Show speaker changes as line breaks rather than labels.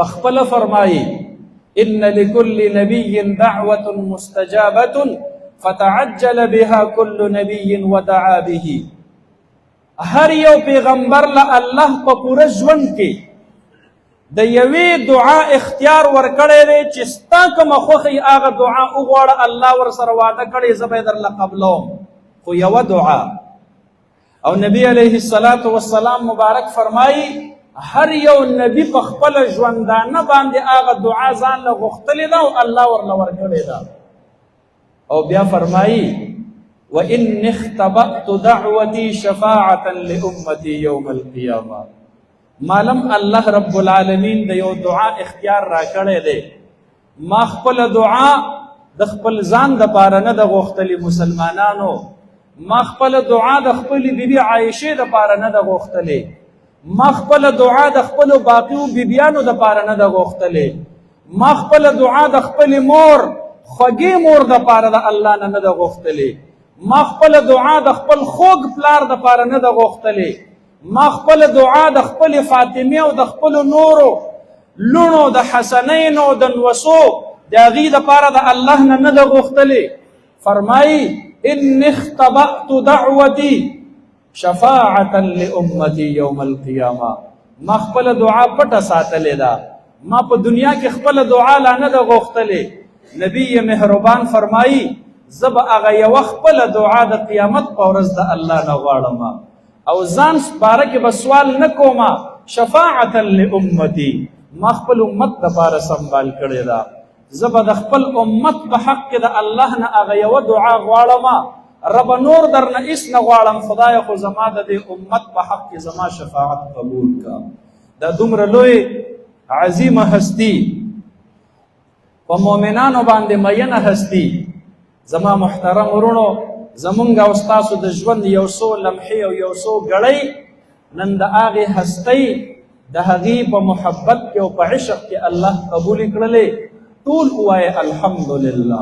پخپل فرمائی ان لكل نبي دعوة مستجابة فتعجل بها كل نبي ودعا به. هر یو پیغمبر له الله په پوره ژوند کې د یوې دعا اختیار ورکړی دی چې ستا کومه خوښي هغه دعا وغواړه، الله ورسره وعده کړی زه به یې درله قبلوم، خو یوه دعا. او نبی علیه الصلاة والسلام مبارک فرمایي هر یو نبی په خپله ژوندانه باندې هغه دعا ځان له غوښتلې ده او الله ورله ورکړې ده. او بیا فرمایي وإن اختبأت دعوتي شفاعة لأمتي يوم القيامة. معلوم الله رب العالمین د یو دعا اختیار را کړی دی، ما خپل دعا د خپل ځان د پاره نه د غوښتلې مسلمانانو، ما خپل دعا د خپل بیبي عایشې د پاره نه د غوښتلې، ما خپل دعا د خپل باقیو بیبیانو د پاره نه د غوښتلې، ما خپل دعا د خپل مور خوږې مور د پاره د الله نه د غوښتلې، ما خپل دعا د خپل خوږ پلار د پاره نه د غوښتلې، ما خپل دعا د خپل فاطمه او د خپل نورو لونو د حسنین او د نوسو د هغې د پاره د الله نه د غوښتلې. فرمایي ان اختبأت دعوتي شفاعة لأمتي يوم القيامة. ما خپل دعا پټه ساتلې ده، ما په دنیا کې خپل دعا لا نه ده غوښتلې. نبی مهربان فرمایي زه به هغه یوه خپله دعا د قیامت په ورځ د الله نه غواړم او ځان باره کې به سوال نه کوم. شفاعة لأمتي، ما خپل امت دپاره سنبال کړې ده، زه به د خپل امت په حق کې د الله نه هغه یوه دعا غواړم، رب نور در نه هېڅ نه غواړم، خدایه خو زما د دې امت په حق کې زما شفاعت قبول کا. دا دومره لوی عظیمه هستی په مؤمنانو باندې مینه هستی. زما محترم ورونو، زمونږ او ستاسو د ژوند یو څو لمحې او یو څو ګړۍ نن د هغې هستۍ د هغې په محبت کې او په عشق کې الله قبول کړلې. ټول ووایه الحمدلله.